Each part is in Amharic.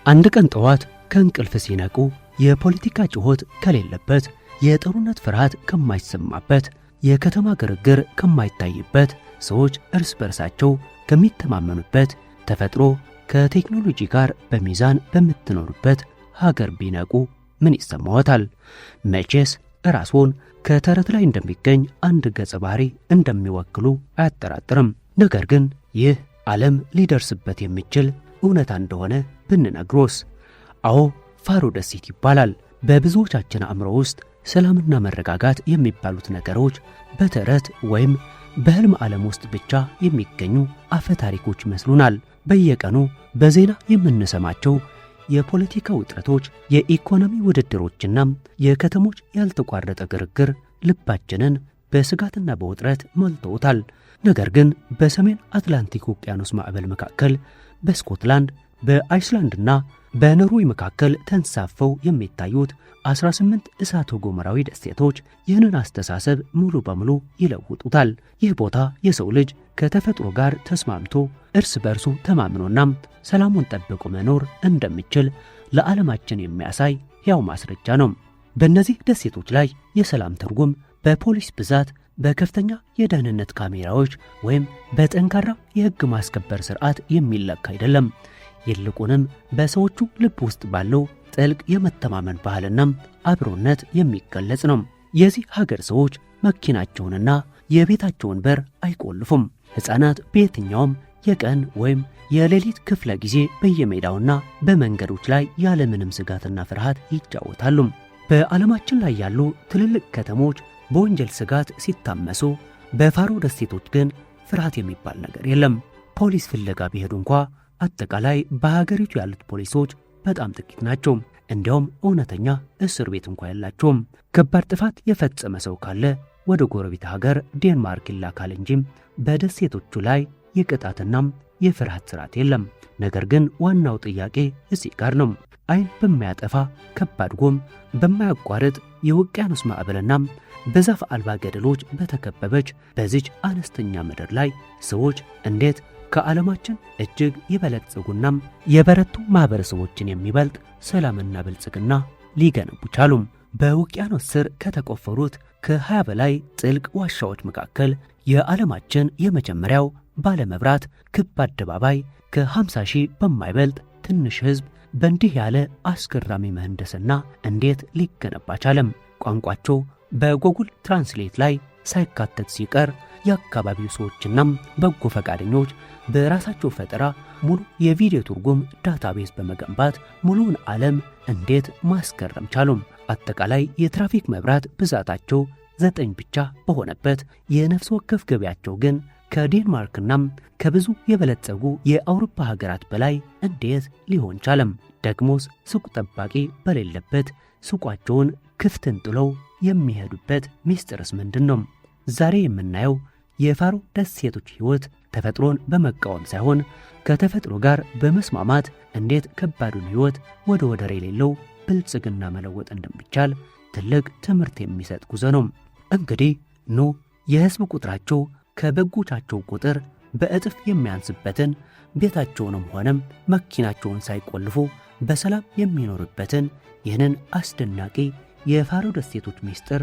አንድ ቀን ጠዋት ከእንቅልፍ ሲነቁ የፖለቲካ ጩኸት ከሌለበት፣ የጦርነት ፍርሃት ከማይሰማበት፣ የከተማ ግርግር ከማይታይበት፣ ሰዎች እርስ በርሳቸው ከሚተማመኑበት፣ ተፈጥሮ ከቴክኖሎጂ ጋር በሚዛን በምትኖርበት ሀገር ቢነቁ ምን ይሰማዎታል? መቼስ ራስዎን ከተረት ላይ እንደሚገኝ አንድ ገጸ ባህሪ እንደሚወክሉ አያጠራጥርም። ነገር ግን ይህ ዓለም ሊደርስበት የሚችል እውነታ እንደሆነ ብንነግሮስ? አዎ፣ ፋሮ ደሴት ይባላል። በብዙዎቻችን አእምሮ ውስጥ ሰላምና መረጋጋት የሚባሉት ነገሮች በተረት ወይም በሕልም ዓለም ውስጥ ብቻ የሚገኙ አፈ ታሪኮች ይመስሉናል። በየቀኑ በዜና የምንሰማቸው የፖለቲካ ውጥረቶች፣ የኢኮኖሚ ውድድሮችና የከተሞች ያልተቋረጠ ግርግር ልባችንን በስጋትና በውጥረት ሞልተውታል። ነገር ግን በሰሜን አትላንቲክ ውቅያኖስ ማዕበል መካከል በስኮትላንድ በአይስላንድና በኖርዌይ መካከል ተንሳፈው የሚታዩት 18 እሳተ ገሞራዊ ደሴቶች ይህንን አስተሳሰብ ሙሉ በሙሉ ይለውጡታል። ይህ ቦታ የሰው ልጅ ከተፈጥሮ ጋር ተስማምቶ እርስ በርሱ ተማምኖና ሰላሙን ጠብቆ መኖር እንደሚችል ለዓለማችን የሚያሳይ ሕያው ማስረጃ ነው። በእነዚህ ደሴቶች ላይ የሰላም ትርጉም በፖሊስ ብዛት፣ በከፍተኛ የደህንነት ካሜራዎች ወይም በጠንካራ የሕግ ማስከበር ሥርዓት የሚለካ አይደለም። ይልቁንም በሰዎቹ ልብ ውስጥ ባለው ጥልቅ የመተማመን ባህልና አብሮነት የሚገለጽ ነው። የዚህ ሀገር ሰዎች መኪናቸውንና የቤታቸውን በር አይቆልፉም። ሕፃናት በየትኛውም የቀን ወይም የሌሊት ክፍለ ጊዜ በየሜዳውና በመንገዶች ላይ ያለምንም ስጋትና ፍርሃት ይጫወታሉ። በዓለማችን ላይ ያሉ ትልልቅ ከተሞች በወንጀል ስጋት ሲታመሱ፣ በፋሮ ደሴቶች ግን ፍርሃት የሚባል ነገር የለም። ፖሊስ ፍለጋ ቢሄዱ እንኳ አጠቃላይ በሀገሪቱ ያሉት ፖሊሶች በጣም ጥቂት ናቸው። እንዲያውም እውነተኛ እስር ቤት እንኳ የላቸውም። ከባድ ጥፋት የፈጸመ ሰው ካለ ወደ ጎረቤት ሀገር ዴንማርክ ይላካል እንጂም በደሴቶቹ ላይ የቅጣትና የፍርሃት ስርዓት የለም። ነገር ግን ዋናው ጥያቄ እዚህ ጋር ነው። ዓይን በማያጠፋ ከባድ ጎም በማያቋርጥ የውቅያኖስ ማዕበልና በዛፍ አልባ ገደሎች በተከበበች በዚች አነስተኛ ምድር ላይ ሰዎች እንዴት ከዓለማችን እጅግ የበለጸጉና የበረቱ ማህበረሰቦችን የሚበልጥ ሰላምና ብልጽግና ሊገነቡ ቻሉ? በውቅያኖስ ስር ከተቆፈሩት ከ20 በላይ ጥልቅ ዋሻዎች መካከል የዓለማችን የመጀመሪያው ባለመብራት ክብ አደባባይ ከ50 ሺህ በማይበልጥ ትንሽ ሕዝብ በእንዲህ ያለ አስገራሚ ምህንድስና እንዴት ሊገነባ ቻለም? ቋንቋቸው በጎጉል ትራንስሌት ላይ ሳይካተት ሲቀር የአካባቢው ሰዎችና በጎ ፈቃደኞች በራሳቸው ፈጠራ ሙሉ የቪዲዮ ትርጉም ዳታቤዝ በመገንባት ሙሉውን ዓለም እንዴት ማስገረም ቻሉም? አጠቃላይ የትራፊክ መብራት ብዛታቸው 9 ብቻ በሆነበት የነፍስ ወከፍ ገቢያቸው ግን ከዴንማርክና ከብዙ የበለጸጉ የአውሮፓ ሀገራት በላይ እንዴት ሊሆን ቻለም? ደግሞስ ሱቅ ጠባቂ በሌለበት ሱቃቸውን ክፍትን ጥለው የሚሄዱበት ሚስጥርስ ምንድን ነው? ዛሬ የምናየው የፋሮ ደሴቶች ሕይወት ተፈጥሮን በመቃወም ሳይሆን ከተፈጥሮ ጋር በመስማማት እንዴት ከባዱን ሕይወት ወደ ወደር የሌለው ብልጽግና መለወጥ እንደሚቻል ትልቅ ትምህርት የሚሰጥ ጉዞ ነው። እንግዲህ ኑ የሕዝብ ቁጥራቸው ከበጎቻቸው ቁጥር በእጥፍ የሚያንስበትን ቤታቸውንም ሆነም መኪናቸውን ሳይቆልፉ በሰላም የሚኖርበትን ይህንን አስደናቂ የፋሮ ደሴቶች ምስጢር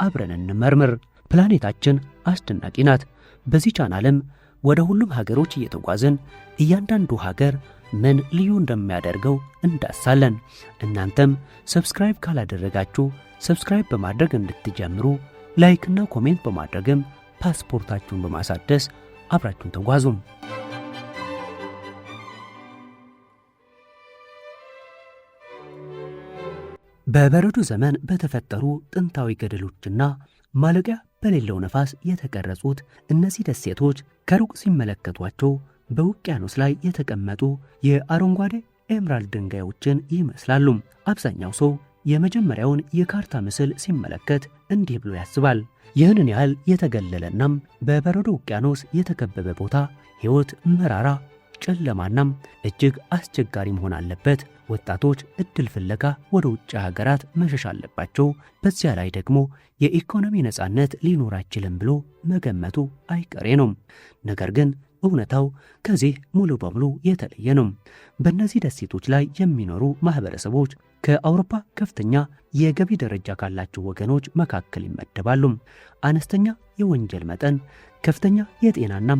አብረን እንመርምር። ፕላኔታችን አስደናቂ ናት። በዚህ ቻናልም ወደ ሁሉም ሀገሮች እየተጓዝን እያንዳንዱ ሀገር ምን ልዩ እንደሚያደርገው እንዳሳለን። እናንተም ሰብስክራይብ ካላደረጋችሁ ሰብስክራይብ በማድረግ እንድትጀምሩ፣ ላይክና ኮሜንት በማድረግም ፓስፖርታችሁን በማሳደስ አብራችሁን ተጓዙ። በበረዶ ዘመን በተፈጠሩ ጥንታዊ ገደሎችና ማለቂያ በሌለው ነፋስ የተቀረጹት እነዚህ ደሴቶች ከሩቅ ሲመለከቷቸው በውቅያኖስ ላይ የተቀመጡ የአረንጓዴ ኤምራልድ ድንጋዮችን ይመስላሉ። አብዛኛው ሰው የመጀመሪያውን የካርታ ምስል ሲመለከት እንዲህ ብሎ ያስባል። ይህንን ያህል የተገለለናም በበረዶ ውቅያኖስ የተከበበ ቦታ ሕይወት መራራ፣ ጨለማናም እጅግ አስቸጋሪ መሆን አለበት። ወጣቶች እድል ፍለጋ ወደ ውጭ ሀገራት መሸሽ አለባቸው። በዚያ ላይ ደግሞ የኢኮኖሚ ነጻነት ሊኖር አይችልም ብሎ መገመቱ አይቀሬ ነው። ነገር ግን እውነታው ከዚህ ሙሉ በሙሉ የተለየ ነው። በእነዚህ ደሴቶች ላይ የሚኖሩ ማህበረሰቦች ከአውሮፓ ከፍተኛ የገቢ ደረጃ ካላቸው ወገኖች መካከል ይመደባሉ። አነስተኛ የወንጀል መጠን፣ ከፍተኛ የጤናና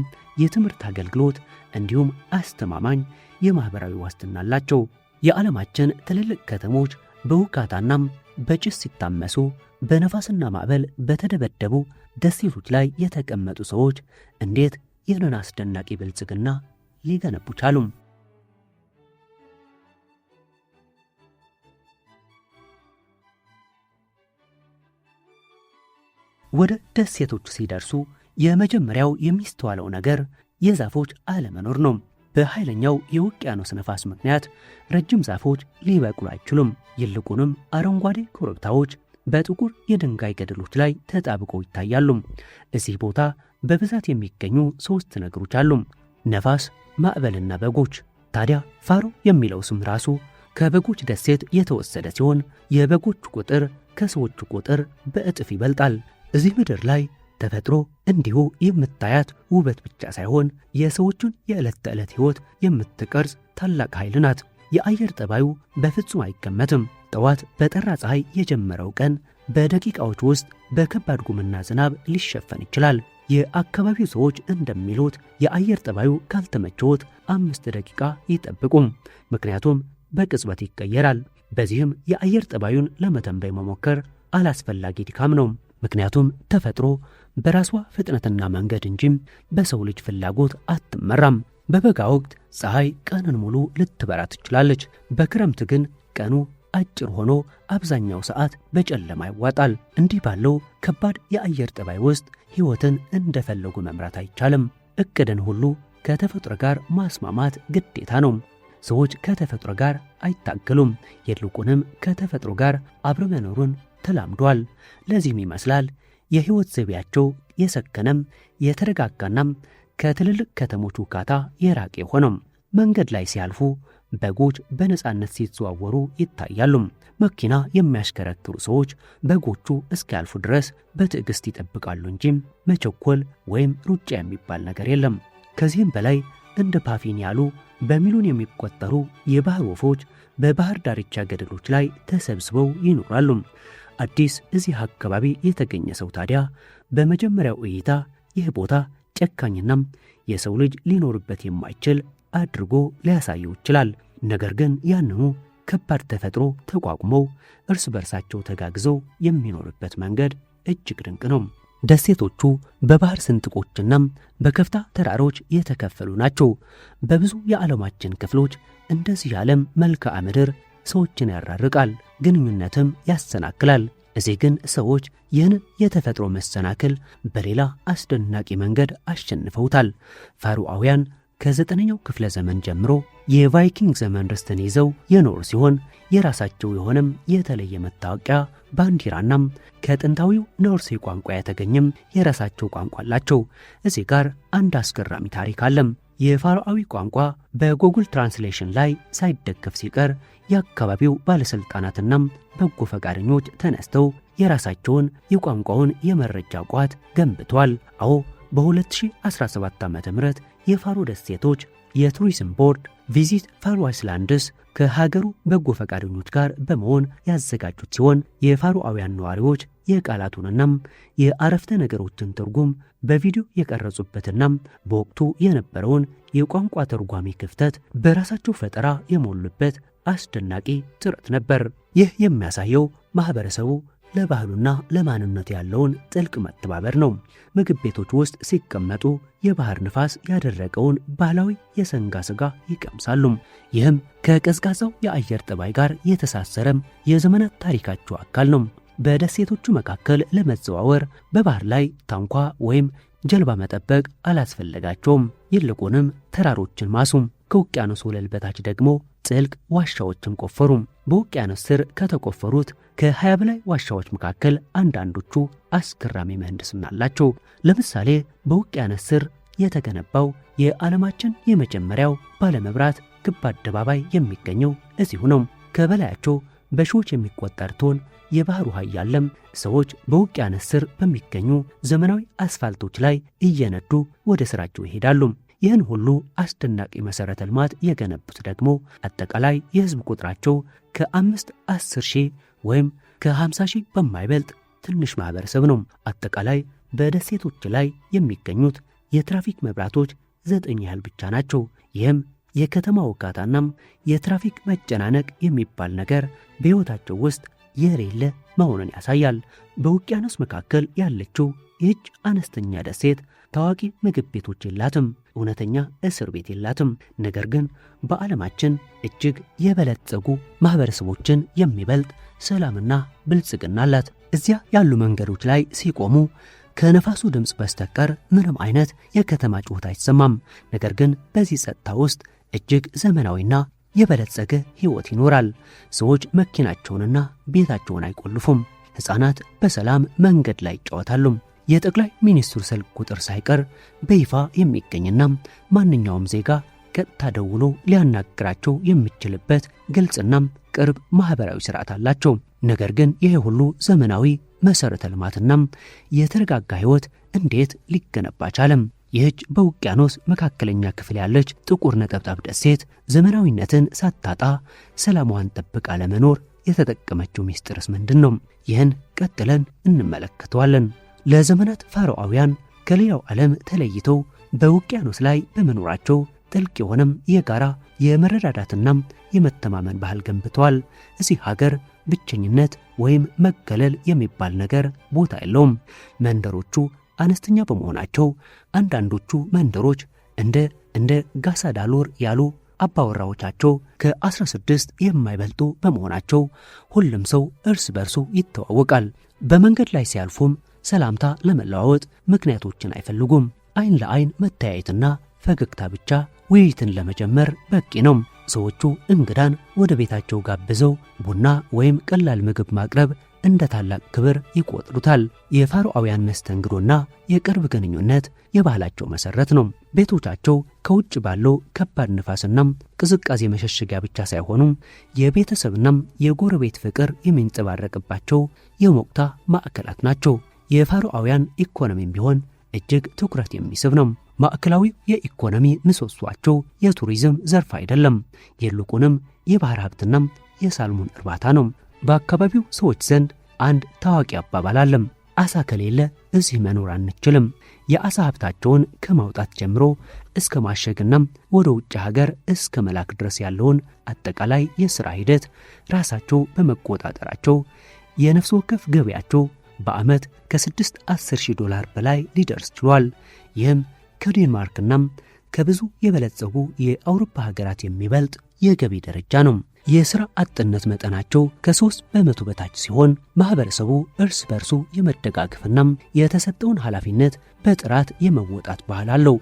የትምህርት አገልግሎት እንዲሁም አስተማማኝ የማህበራዊ ዋስትና አላቸው። የዓለማችን ትልልቅ ከተሞች በውካታና በጭስ ሲታመሱ በነፋስና ማዕበል በተደበደቡ ደሴቶች ላይ የተቀመጡ ሰዎች እንዴት ይህንን አስደናቂ ብልጽግና ሊገነቡ ቻሉ? ወደ ደሴቶቹ ሲደርሱ የመጀመሪያው የሚስተዋለው ነገር የዛፎች አለመኖር ነው። በኃይለኛው የውቅያኖስ ነፋስ ምክንያት ረጅም ዛፎች ሊበቅሉ አይችሉም። ይልቁንም አረንጓዴ ኮረብታዎች በጥቁር የድንጋይ ገደሎች ላይ ተጣብቀው ይታያሉ። እዚህ ቦታ በብዛት የሚገኙ 3 ነገሮች አሉ፤ ነፋስ፣ ማዕበልና በጎች። ታዲያ ፋሮ የሚለው ስም ራሱ ከበጎች ደሴት የተወሰደ ሲሆን የበጎቹ ቁጥር ከሰዎቹ ቁጥር በእጥፍ ይበልጣል። እዚህ ምድር ላይ ተፈጥሮ እንዲሁ የምታያት ውበት ብቻ ሳይሆን የሰዎቹን የዕለት ተዕለት ሕይወት የምትቀርጽ ታላቅ ኃይል ናት። የአየር ጠባዩ በፍጹም አይገመትም። ጠዋት በጠራ ፀሐይ የጀመረው ቀን በደቂቃዎች ውስጥ በከባድ ጉምና ዝናብ ሊሸፈን ይችላል። የአካባቢው ሰዎች እንደሚሉት የአየር ጠባዩ ካልተመቸዎት 5 ደቂቃ ይጠብቁም፣ ምክንያቱም በቅጽበት ይቀየራል። በዚህም የአየር ጠባዩን ለመተንበይ መሞከር አላስፈላጊ ድካም ነው። ምክንያቱም ተፈጥሮ በራሷ ፍጥነትና መንገድ እንጂም በሰው ልጅ ፍላጎት አትመራም። በበጋ ወቅት ፀሐይ ቀንን ሙሉ ልትበራ ትችላለች። በክረምት ግን ቀኑ አጭር ሆኖ አብዛኛው ሰዓት በጨለማ ይዋጣል። እንዲህ ባለው ከባድ የአየር ጠባይ ውስጥ ሕይወትን እንደፈለጉ መምራት አይቻልም። እቅድን ሁሉ ከተፈጥሮ ጋር ማስማማት ግዴታ ነው። ሰዎች ከተፈጥሮ ጋር አይታገሉም፣ ይልቁንም ከተፈጥሮ ጋር አብሮ መኖሩን ተላምዷል። ለዚህም ይመስላል የሕይወት ዘይቤያቸው የሰከነም የተረጋጋናም ከትልልቅ ከተሞች ውካታ የራቀ ሆነም። መንገድ ላይ ሲያልፉ በጎች በነጻነት ሲዘዋወሩ ይታያሉ። መኪና የሚያሽከረክሩ ሰዎች በጎቹ እስኪያልፉ ድረስ በትዕግስት ይጠብቃሉ እንጂ መቸኮል ወይም ሩጫ የሚባል ነገር የለም። ከዚህም በላይ እንደ ፓፊን ያሉ በሚሊዮን የሚቆጠሩ የባህር ወፎች በባህር ዳርቻ ገደሎች ላይ ተሰብስበው ይኖራሉ። አዲስ እዚህ አካባቢ የተገኘ ሰው ታዲያ በመጀመሪያው እይታ ይህ ቦታ ጨካኝናም የሰው ልጅ ሊኖርበት የማይችል አድርጎ ሊያሳየው ይችላል። ነገር ግን ያንኑ ከባድ ተፈጥሮ ተቋቁመው እርስ በርሳቸው ተጋግዘው የሚኖርበት መንገድ እጅግ ድንቅ ነው። ደሴቶቹ በባህር ስንጥቆችናም በከፍታ ተራሮች የተከፈሉ ናቸው። በብዙ የዓለማችን ክፍሎች እንደዚህ የዓለም መልክዓ ምድር ሰዎችን ያራርቃል፣ ግንኙነትም ያሰናክላል። እዚህ ግን ሰዎች ይህን የተፈጥሮ መሰናክል በሌላ አስደናቂ መንገድ አሸንፈውታል። ፋሮአውያን ከ9ኛው ክፍለ ዘመን ጀምሮ የቫይኪንግ ዘመን ርስትን ይዘው የኖሩ ሲሆን የራሳቸው የሆነም የተለየ መታወቂያ ባንዲራናም ከጥንታዊው ኖርሴ ቋንቋ የተገኘም የራሳቸው ቋንቋ አላቸው። እዚህ ጋር አንድ አስገራሚ ታሪክ አለም። የፋሮአዊ ቋንቋ በጉግል ትራንስሌሽን ላይ ሳይደገፍ ሲቀር የአካባቢው ባለሥልጣናትናም በጎ ፈቃደኞች ተነስተው የራሳቸውን የቋንቋውን የመረጃ ቋት ገንብቷል። አዎ በ2017 ዓ.ም የፋሮ ደሴቶች የቱሪዝም ቦርድ ቪዚት ፋሮ አይስላንድስ ከሀገሩ በጎ ፈቃደኞች ጋር በመሆን ያዘጋጁት ሲሆን የፋሮአውያን ነዋሪዎች የቃላቱንናም የአረፍተ ነገሮችን ትርጉም በቪዲዮ የቀረጹበትናም በወቅቱ የነበረውን የቋንቋ ተርጓሚ ክፍተት በራሳቸው ፈጠራ የሞሉበት አስደናቂ ጥረት ነበር። ይህ የሚያሳየው ማህበረሰቡ ለባህሉና ለማንነቱ ያለውን ጥልቅ መተባበር ነው። ምግብ ቤቶች ውስጥ ሲቀመጡ የባህር ንፋስ ያደረቀውን ባህላዊ የሰንጋ ስጋ ይቀምሳሉ። ይህም ከቀዝቃዛው የአየር ጠባይ ጋር የተሳሰረም የዘመናት ታሪካቸው አካል ነው። በደሴቶቹ መካከል ለመዘዋወር በባህር ላይ ታንኳ ወይም ጀልባ መጠበቅ አላስፈለጋቸውም። ይልቁንም ተራሮችን ማሱም፣ ከውቅያኖስ ወለል በታች ደግሞ ጥልቅ ዋሻዎችን ቆፈሩ። በውቅያኖስ ስር ከተቆፈሩት ከ20 በላይ ዋሻዎች መካከል አንዳንዶቹ አስገራሚ ምህንድስና አላቸው። ለምሳሌ በውቅያኖስ ስር የተገነባው የዓለማችን የመጀመሪያው ባለመብራት ክብ አደባባይ የሚገኘው እዚሁ ነው። ከበላያቸው በሺዎች የሚቆጠር ቶን የባህር ውሃ ያለም ሰዎች በውቅያኖስ ስር በሚገኙ ዘመናዊ አስፋልቶች ላይ እየነዱ ወደ ስራቸው ይሄዳሉ። ይህን ሁሉ አስደናቂ መሰረተ ልማት የገነቡት ደግሞ አጠቃላይ የህዝብ ቁጥራቸው ከ5-10 ሺህ ወይም ከ50 ሺህ በማይበልጥ ትንሽ ማህበረሰብ ነው። አጠቃላይ በደሴቶች ላይ የሚገኙት የትራፊክ መብራቶች 9 ያህል ብቻ ናቸው። ይህም የከተማ ውካታናም የትራፊክ መጨናነቅ የሚባል ነገር በሕይወታቸው ውስጥ የሌለ መሆኑን ያሳያል። በውቅያኖስ መካከል ያለችው ይህች አነስተኛ ደሴት ታዋቂ ምግብ ቤቶች የላትም፣ እውነተኛ እስር ቤት የላትም። ነገር ግን በዓለማችን እጅግ የበለጸጉ ማህበረሰቦችን የሚበልጥ ሰላምና ብልጽግና አላት። እዚያ ያሉ መንገዶች ላይ ሲቆሙ ከነፋሱ ድምፅ በስተቀር ምንም አይነት የከተማ ጩኸት አይሰማም። ነገር ግን በዚህ ጸጥታ ውስጥ እጅግ ዘመናዊና የበለጸገ ሕይወት ይኖራል። ሰዎች መኪናቸውንና ቤታቸውን አይቆልፉም። ሕፃናት በሰላም መንገድ ላይ ይጫወታሉ። የጠቅላይ ሚኒስትሩ ስልክ ቁጥር ሳይቀር በይፋ የሚገኝና ማንኛውም ዜጋ ቀጥታ ደውሎ ሊያናግራቸው የሚችልበት ግልጽና ቅርብ ማህበራዊ ስርዓት አላቸው። ነገር ግን ይሄ ሁሉ ዘመናዊ መሰረተ ልማትና የተረጋጋ ሕይወት እንዴት ሊገነባ ቻለም? ይህች በውቅያኖስ መካከለኛ ክፍል ያለች ጥቁር ነጠብጣብ ደሴት ዘመናዊነትን ሳታጣ ሰላሟን ጠብቃ ለመኖር የተጠቀመችው ሚስጥርስ ምንድን ነው? ይህን ቀጥለን እንመለከተዋለን። ለዘመናት ፋሮአውያን ከሌላው ዓለም ተለይተው በውቅያኖስ ላይ በመኖራቸው ጥልቅ የሆነም የጋራ የመረዳዳትና የመተማመን ባህል ገንብተዋል። እዚህ ሀገር ብቸኝነት ወይም መገለል የሚባል ነገር ቦታ የለውም። መንደሮቹ አነስተኛ በመሆናቸው አንዳንዶቹ መንደሮች እንደ ጋሳ ዳሎር ያሉ አባወራዎቻቸው ከ16 የማይበልጡ በመሆናቸው ሁሉም ሰው እርስ በርሱ ይተዋወቃል። በመንገድ ላይ ሲያልፉም ሰላምታ ለመለዋወጥ ምክንያቶችን አይፈልጉም። አይን ለአይን መተያየትና ፈገግታ ብቻ ውይይትን ለመጀመር በቂ ነው። ሰዎቹ እንግዳን ወደ ቤታቸው ጋብዘው ቡና ወይም ቀላል ምግብ ማቅረብ እንደ ታላቅ ክብር ይቆጥሩታል። የፋሮአውያን መስተንግዶና የቅርብ ግንኙነት የባህላቸው መሰረት ነው። ቤቶቻቸው ከውጭ ባለው ከባድ ንፋስና ቅዝቃዜ መሸሸጊያ ብቻ ሳይሆኑ የቤተሰብና የጎረቤት ፍቅር የሚንጸባረቅባቸው የሞቅታ ማዕከላት ናቸው። የፋሮአውያን ኢኮኖሚም ቢሆን እጅግ ትኩረት የሚስብ ነው። ማዕከላዊው የኢኮኖሚ ምሰሷቸው የቱሪዝም ዘርፍ አይደለም፣ ይልቁንም የባህር ሀብትና የሳልሞን እርባታ ነው። በአካባቢው ሰዎች ዘንድ አንድ ታዋቂ አባባል አለ፣ አሳ ከሌለ እዚህ መኖር አንችልም። የአሳ ሀብታቸውን ከማውጣት ጀምሮ እስከ ማሸግና ወደ ውጭ ሀገር እስከ መላክ ድረስ ያለውን አጠቃላይ የሥራ ሂደት ራሳቸው በመቆጣጠራቸው የነፍስ ወከፍ ገበያቸው በዓመት $6,10,000 በላይ ሊደርስ ችሏል። ይህም ከዴንማርክና ከብዙ የበለጸጉ የአውሮፓ ሀገራት የሚበልጥ የገቢ ደረጃ ነው። የሥራ አጥነት መጠናቸው ከ3 በመቶ በታች ሲሆን ማህበረሰቡ እርስ በርሱ የመደጋገፍና የተሰጠውን ኃላፊነት በጥራት የመወጣት ባህል አለው።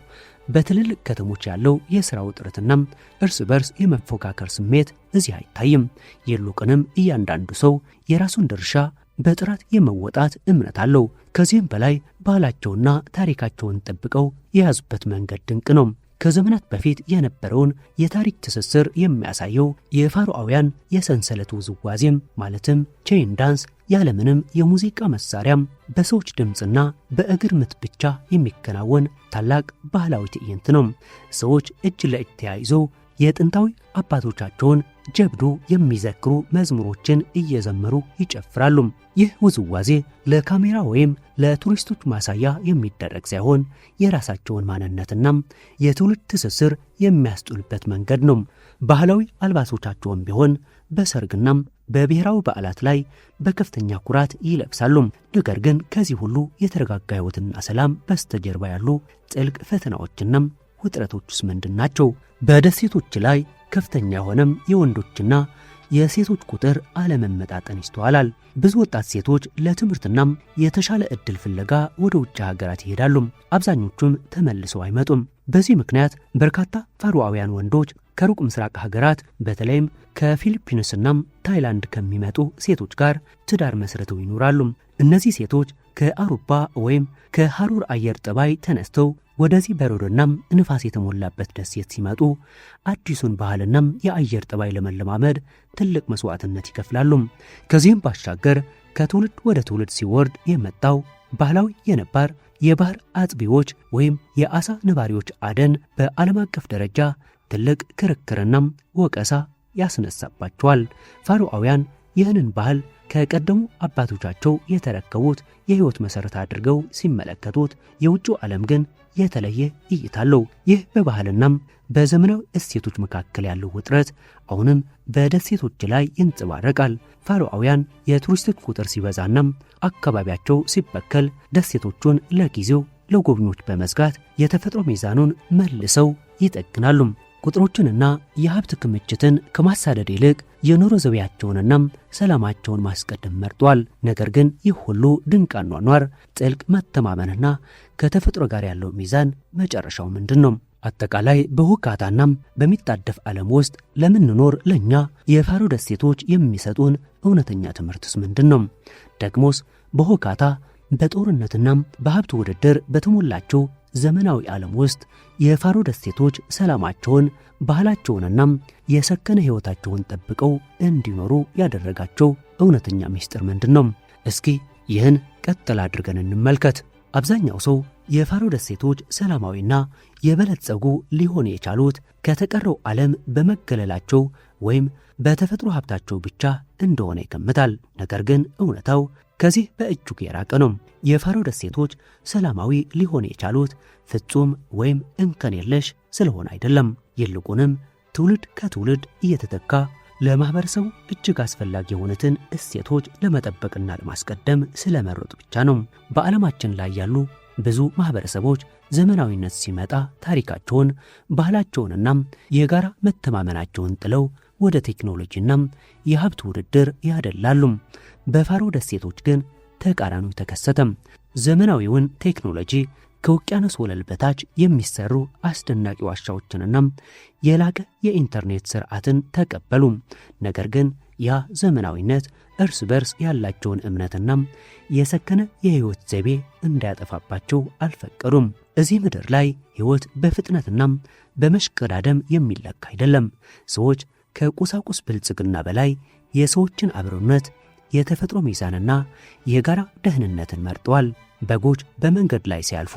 በትልልቅ ከተሞች ያለው የሥራ ውጥረትና እርስ በርስ የመፎካከር ስሜት እዚህ አይታይም። ይልቁንም እያንዳንዱ ሰው የራሱን ድርሻ በጥራት የመወጣት እምነት አለው። ከዚህም በላይ ባህላቸውና ታሪካቸውን ጠብቀው የያዙበት መንገድ ድንቅ ነው። ከዘመናት በፊት የነበረውን የታሪክ ትስስር የሚያሳየው የፋሮአውያን የሰንሰለት ውዝዋዜም ማለትም ቼን ዳንስ ያለምንም የሙዚቃ መሳሪያም በሰዎች ድምፅና በእግር ምት ብቻ የሚከናወን ታላቅ ባህላዊ ትዕይንት ነው። ሰዎች እጅ ለእጅ ተያይዘው የጥንታዊ አባቶቻቸውን ጀብዱ የሚዘክሩ መዝሙሮችን እየዘመሩ ይጨፍራሉ። ይህ ውዝዋዜ ለካሜራ ወይም ለቱሪስቶች ማሳያ የሚደረግ ሳይሆን የራሳቸውን ማንነትና የትውልድ ትስስር የሚያስጡልበት መንገድ ነው። ባህላዊ አልባሶቻቸውን ቢሆን በሰርግና በብሔራዊ በዓላት ላይ በከፍተኛ ኩራት ይለብሳሉ። ነገር ግን ከዚህ ሁሉ የተረጋጋ ሕይወትና ሰላም በስተጀርባ ያሉ ጥልቅ ፈተናዎችና ውጥረቶችስ ምንድን ናቸው? በደሴቶች ላይ ከፍተኛ የሆነም የወንዶችና የሴቶች ቁጥር አለመመጣጠን ይስተዋላል። ብዙ ወጣት ሴቶች ለትምህርትና የተሻለ ዕድል ፍለጋ ወደ ውጭ ሀገራት ይሄዳሉ። አብዛኞቹም ተመልሰው አይመጡም። በዚህ ምክንያት በርካታ ፋሮአውያን ወንዶች ከሩቅ ምስራቅ ሀገራት በተለይም ከፊሊፒንስና ታይላንድ ከሚመጡ ሴቶች ጋር ትዳር መስርተው ይኖራሉ። እነዚህ ሴቶች ከአውሮፓ ወይም ከሐሩር አየር ጠባይ ተነስተው ወደዚህ በረዶና ንፋስ የተሞላበት ደሴት ሲመጡ አዲሱን ባህልና የአየር ጠባይ ለመለማመድ ትልቅ መስዋዕትነት ይከፍላሉ። ከዚህም ባሻገር ከትውልድ ወደ ትውልድ ሲወርድ የመጣው ባህላዊ የነባር የባህር አጥቢዎች ወይም የአሳ ነባሪዎች አደን በዓለም አቀፍ ደረጃ ትልቅ ክርክርና ወቀሳ ያስነሳባቸዋል። ፋሮአውያን ይህንን ባህል ከቀደሙ አባቶቻቸው የተረከቡት የሕይወት መሠረት አድርገው ሲመለከቱት፣ የውጭው ዓለም ግን የተለየ እይታ አለው። ይህ በባህልና በዘመናዊ እሴቶች መካከል ያለው ውጥረት አሁንም በደሴቶች ላይ ይንጸባረቃል። ፋሮአውያን የቱሪስቶች ቁጥር ሲበዛና አካባቢያቸው ሲበከል ደሴቶቹን ለጊዜው ለጎብኚዎች በመዝጋት የተፈጥሮ ሚዛኑን መልሰው ይጠግናሉ። ቁጥሮችንና የሀብት ክምችትን ከማሳደድ ይልቅ የኑሮ ዘይቤያቸውንና ሰላማቸውን ማስቀደም መርጧል። ነገር ግን ይህ ሁሉ ድንቅ አኗኗር፣ ጥልቅ መተማመንና ከተፈጥሮ ጋር ያለው ሚዛን መጨረሻው ምንድን ነው? አጠቃላይ በሁካታና በሚጣደፍ ዓለም ውስጥ ለምንኖር ለእኛ የፋሮ ደሴቶች የሚሰጡን እውነተኛ ትምህርትስ ምንድን ነው? ደግሞስ በሁካታ በጦርነትና በሀብት ውድድር በተሞላቸው ዘመናዊ ዓለም ውስጥ የፋሮ ደሴቶች ሰላማቸውን፣ ባህላቸውንና የሰከነ ሕይወታቸውን ጠብቀው እንዲኖሩ ያደረጋቸው እውነተኛ ምስጢር ምንድን ነው? እስኪ ይህን ቀጥል አድርገን እንመልከት። አብዛኛው ሰው የፋሮ ደሴቶች ሰላማዊና የበለጸጉ ሊሆን የቻሉት ከተቀረው ዓለም በመገለላቸው ወይም በተፈጥሮ ሀብታቸው ብቻ እንደሆነ ይገምታል። ነገር ግን እውነታው ከዚህ በእጅጉ የራቀ ነው። የፋሮ ደሴቶች ሰላማዊ ሊሆን የቻሉት ፍጹም ወይም እንከን የለሽ ስለሆነ አይደለም። ይልቁንም ትውልድ ከትውልድ እየተተካ ለማህበረሰቡ እጅግ አስፈላጊ የሆኑትን እሴቶች ለመጠበቅና ለማስቀደም ስለመረጡ ብቻ ነው። በዓለማችን ላይ ያሉ ብዙ ማህበረሰቦች ዘመናዊነት ሲመጣ ታሪካቸውን፣ ባህላቸውንና የጋራ መተማመናቸውን ጥለው ወደ ቴክኖሎጂና የሀብት ውድድር ያደላሉ። በፋሮ ደሴቶች ግን ተቃራኒው ተከሰተም። ዘመናዊውን ቴክኖሎጂ፣ ከውቅያኖስ ወለል በታች የሚሰሩ አስደናቂ ዋሻዎችንና የላቀ የኢንተርኔት ስርዓትን ተቀበሉ። ነገር ግን ያ ዘመናዊነት እርስ በርስ ያላቸውን እምነትና የሰከነ የሕይወት ዘይቤ እንዳያጠፋባቸው አልፈቀዱም። እዚህ ምድር ላይ ሕይወት በፍጥነትና በመሽቀዳደም የሚለካ አይደለም። ሰዎች ከቁሳቁስ ብልጽግና በላይ የሰዎችን አብሮነት፣ የተፈጥሮ ሚዛንና የጋራ ደህንነትን መርጠዋል። በጎች በመንገድ ላይ ሲያልፉ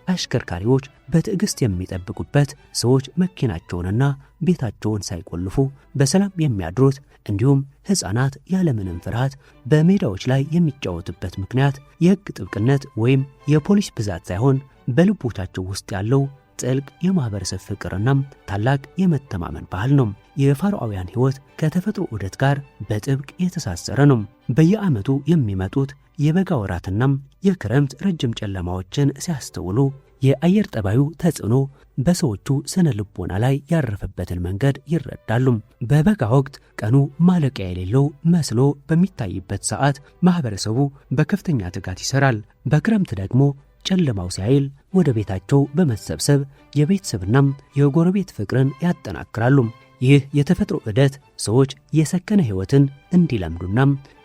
አሽከርካሪዎች በትዕግስት የሚጠብቁበት፣ ሰዎች መኪናቸውንና ቤታቸውን ሳይቆልፉ በሰላም የሚያድሩት፣ እንዲሁም ሕፃናት ያለምንም ፍርሃት በሜዳዎች ላይ የሚጫወቱበት ምክንያት የሕግ ጥብቅነት ወይም የፖሊስ ብዛት ሳይሆን በልቦቻቸው ውስጥ ያለው ጥልቅ የማህበረሰብ ፍቅርና ታላቅ የመተማመን ባህል ነው። የፋሮአውያን ሕይወት ከተፈጥሮ ዑደት ጋር በጥብቅ የተሳሰረ ነው። በየዓመቱ የሚመጡት የበጋ ወራትና የክረምት ረጅም ጨለማዎችን ሲያስተውሉ የአየር ጠባዩ ተጽዕኖ በሰዎቹ ስነ ልቦና ላይ ያረፈበትን መንገድ ይረዳሉ። በበጋ ወቅት ቀኑ ማለቂያ የሌለው መስሎ በሚታይበት ሰዓት ማህበረሰቡ በከፍተኛ ትጋት ይሰራል። በክረምት ደግሞ ጨለማው ሲያይል ወደ ቤታቸው በመሰብሰብ የቤተሰብና የጎረቤት ፍቅርን ያጠናክራሉ። ይህ የተፈጥሮ ዑደት ሰዎች የሰከነ ሕይወትን እንዲለምዱና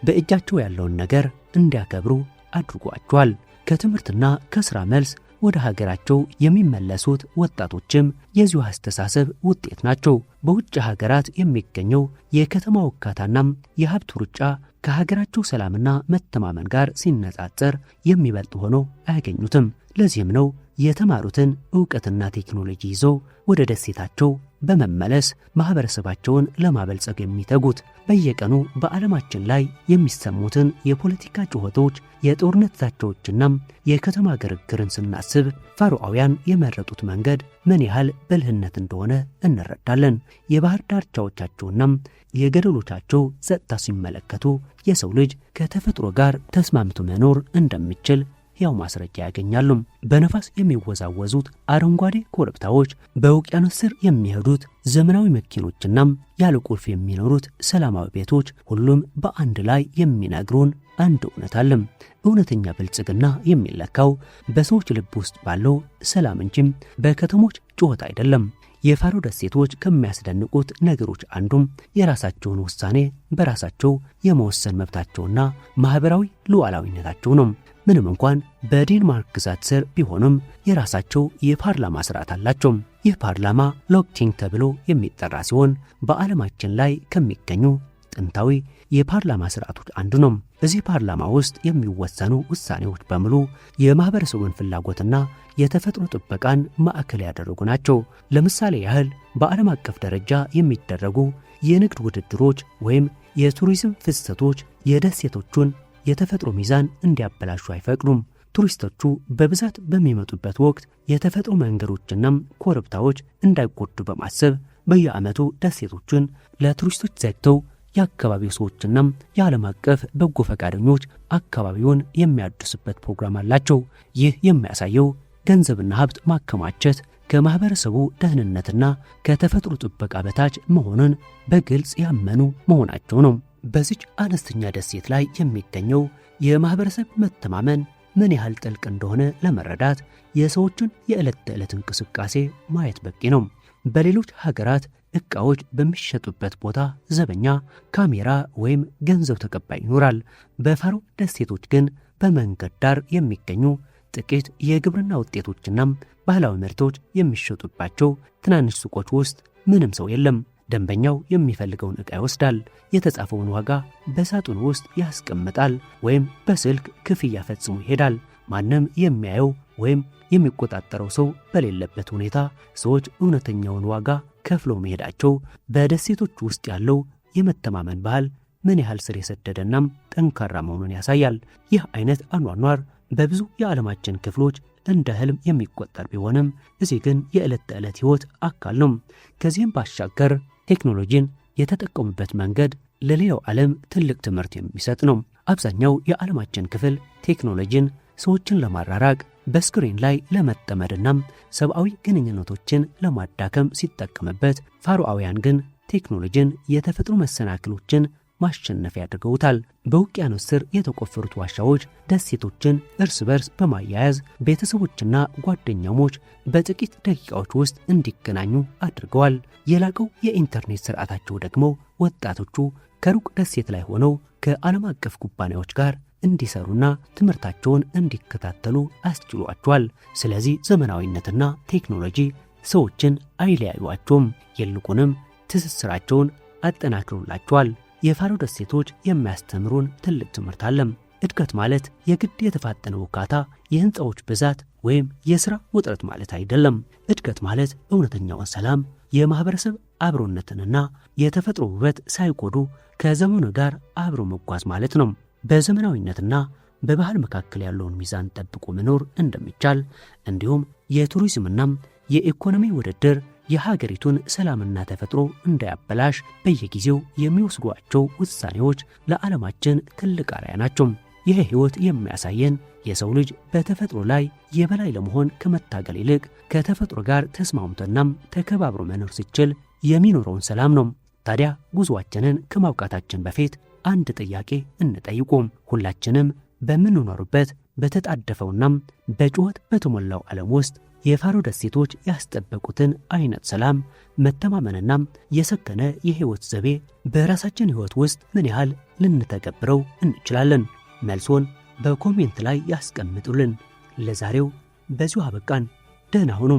በእጃቸው ያለውን ነገር እንዲያከብሩ አድርጓቸዋል። ከትምህርትና ከሥራ መልስ ወደ ሀገራቸው የሚመለሱት ወጣቶችም የዚሁ አስተሳሰብ ውጤት ናቸው። በውጭ ሀገራት የሚገኘው የከተማ ውካታና የሀብት ሩጫ ከሀገራቸው ሰላምና መተማመን ጋር ሲነጻጸር የሚበልጥ ሆኖ አያገኙትም። ለዚህም ነው የተማሩትን ዕውቀትና ቴክኖሎጂ ይዘው ወደ ደሴታቸው በመመለስ ማህበረሰባቸውን ለማበልጸግ የሚተጉት። በየቀኑ በዓለማችን ላይ የሚሰሙትን የፖለቲካ ጩኸቶች፣ የጦርነት ዛቻዎችና የከተማ ግርግርን ስናስብ ፋሮአውያን የመረጡት መንገድ ምን ያህል ብልህነት እንደሆነ እንረዳለን። የባህር ዳርቻዎቻቸውና የገደሎቻቸው ጸጥታ ሲመለከቱ የሰው ልጅ ከተፈጥሮ ጋር ተስማምቶ መኖር እንደሚችል ያው ማስረጃ ያገኛሉ። በነፋስ የሚወዛወዙት አረንጓዴ ኮረብታዎች፣ በውቅያኖስ ስር የሚሄዱት ዘመናዊ መኪኖችና ያለ ቁልፍ የሚኖሩት ሰላማዊ ቤቶች፣ ሁሉም በአንድ ላይ የሚነግሩን አንድ እውነት አለ። እውነተኛ ብልጽግና የሚለካው በሰዎች ልብ ውስጥ ባለው ሰላም እንጂ በከተሞች ጩኸት አይደለም። የፋሮ ደሴቶች ከሚያስደንቁት ነገሮች አንዱም የራሳቸውን ውሳኔ በራሳቸው የመወሰን መብታቸውና ማህበራዊ ሉዓላዊነታቸው ነው። ምንም እንኳን በዴንማርክ ግዛት ስር ቢሆኑም የራሳቸው የፓርላማ ስርዓት አላቸው። ይህ ፓርላማ ሎክቲንግ ተብሎ የሚጠራ ሲሆን በዓለማችን ላይ ከሚገኙ ጥንታዊ የፓርላማ ስርዓቶች አንዱ ነው። እዚህ ፓርላማ ውስጥ የሚወሰኑ ውሳኔዎች በሙሉ የማህበረሰቡን ፍላጎትና የተፈጥሮ ጥበቃን ማዕከል ያደረጉ ናቸው። ለምሳሌ ያህል በዓለም አቀፍ ደረጃ የሚደረጉ የንግድ ውድድሮች ወይም የቱሪዝም ፍሰቶች የደሴቶቹን የተፈጥሮ ሚዛን እንዲያበላሹ አይፈቅዱም። ቱሪስቶቹ በብዛት በሚመጡበት ወቅት የተፈጥሮ መንገዶችና ኮረብታዎች እንዳይጎዱ በማሰብ በየዓመቱ ደሴቶችን ለቱሪስቶች ዘግተው የአካባቢው ሰዎችና የዓለም አቀፍ በጎ ፈቃደኞች አካባቢውን የሚያድሱበት ፕሮግራም አላቸው። ይህ የሚያሳየው ገንዘብና ሀብት ማከማቸት ከማህበረሰቡ ደህንነትና ከተፈጥሮ ጥበቃ በታች መሆኑን በግልጽ ያመኑ መሆናቸው ነው። በዚች አነስተኛ ደሴት ላይ የሚገኘው የማህበረሰብ መተማመን ምን ያህል ጥልቅ እንደሆነ ለመረዳት የሰዎችን የዕለት ተዕለት እንቅስቃሴ ማየት በቂ ነው። በሌሎች ሀገራት ዕቃዎች በሚሸጡበት ቦታ ዘበኛ፣ ካሜራ ወይም ገንዘብ ተቀባይ ይኖራል። በፋሮ ደሴቶች ግን በመንገድ ዳር የሚገኙ ጥቂት የግብርና ውጤቶችና ባህላዊ ምርቶች የሚሸጡባቸው ትናንሽ ሱቆች ውስጥ ምንም ሰው የለም። ደንበኛው የሚፈልገውን ዕቃ ይወስዳል፣ የተጻፈውን ዋጋ በሳጥኑ ውስጥ ያስቀምጣል ወይም በስልክ ክፍያ ፈጽሞ ይሄዳል። ማንም የሚያየው ወይም የሚቆጣጠረው ሰው በሌለበት ሁኔታ ሰዎች እውነተኛውን ዋጋ ከፍለው መሄዳቸው በደሴቶች ውስጥ ያለው የመተማመን ባህል ምን ያህል ስር የሰደደናም ጠንካራ መሆኑን ያሳያል። ይህ አይነት አኗኗር በብዙ የዓለማችን ክፍሎች እንደ ህልም የሚቆጠር ቢሆንም እዚህ ግን የዕለት ተዕለት ሕይወት አካል ነው። ከዚህም ባሻገር ቴክኖሎጂን የተጠቀሙበት መንገድ ለሌላው ዓለም ትልቅ ትምህርት የሚሰጥ ነው። አብዛኛው የዓለማችን ክፍል ቴክኖሎጂን ሰዎችን ለማራራቅ በስክሪን ላይ ለመጠመድና ሰብአዊ ግንኙነቶችን ለማዳከም ሲጠቀምበት፣ ፋሮአውያን ግን ቴክኖሎጂን የተፈጥሮ መሰናክሎችን ማሸነፊያ አድርገውታል። በውቅያኖስ ስር የተቆፈሩት ዋሻዎች ደሴቶችን እርስ በርስ በማያያዝ ቤተሰቦችና ጓደኛሞች በጥቂት ደቂቃዎች ውስጥ እንዲገናኙ አድርገዋል። የላቀው የኢንተርኔት ስርዓታቸው ደግሞ ወጣቶቹ ከሩቅ ደሴት ላይ ሆነው ከዓለም አቀፍ ኩባንያዎች ጋር እንዲሰሩና ትምህርታቸውን እንዲከታተሉ አስችሏቸዋል። ስለዚህ ዘመናዊነትና ቴክኖሎጂ ሰዎችን አይለያዩአቸውም፣ ይልቁንም ትስስራቸውን አጠናክሮላቸዋል። የፋሮ ደሴቶች የሚያስተምሩን ትልቅ ትምህርት አለ። እድገት ማለት የግድ የተፋጠነ ውካታ፣ የህንፃዎች ብዛት ወይም የሥራ ውጥረት ማለት አይደለም። እድገት ማለት እውነተኛውን ሰላም፣ የማህበረሰብ አብሮነትንና የተፈጥሮ ውበት ሳይጎዱ ከዘመኑ ጋር አብሮ መጓዝ ማለት ነው። በዘመናዊነትና በባህል መካከል ያለውን ሚዛን ጠብቆ መኖር እንደሚቻል፣ እንዲሁም የቱሪዝምና የኢኮኖሚ ውድድር የሀገሪቱን ሰላምና ተፈጥሮ እንዳያበላሽ በየጊዜው የሚወስዷቸው ውሳኔዎች ለዓለማችን ትልቅ አርአያ ናቸው። ይህ ሕይወት የሚያሳየን የሰው ልጅ በተፈጥሮ ላይ የበላይ ለመሆን ከመታገል ይልቅ ከተፈጥሮ ጋር ተስማምቶና ተከባብሮ መኖር ሲችል የሚኖረውን ሰላም ነው። ታዲያ ጉዞአችንን ከማውቃታችን በፊት አንድ ጥያቄ እንጠይቁም። ሁላችንም በምንኖርበት በተጣደፈውና በጩኸት በተሞላው ዓለም ውስጥ የፋሮ ደሴቶች ያስጠበቁትን አይነት ሰላም፣ መተማመንና የሰከነ የሕይወት ዘይቤ በራሳችን ሕይወት ውስጥ ምን ያህል ልንተገብረው እንችላለን? መልሶን በኮሜንት ላይ ያስቀምጡልን። ለዛሬው በዚሁ አበቃን። ደህና ሁኑ።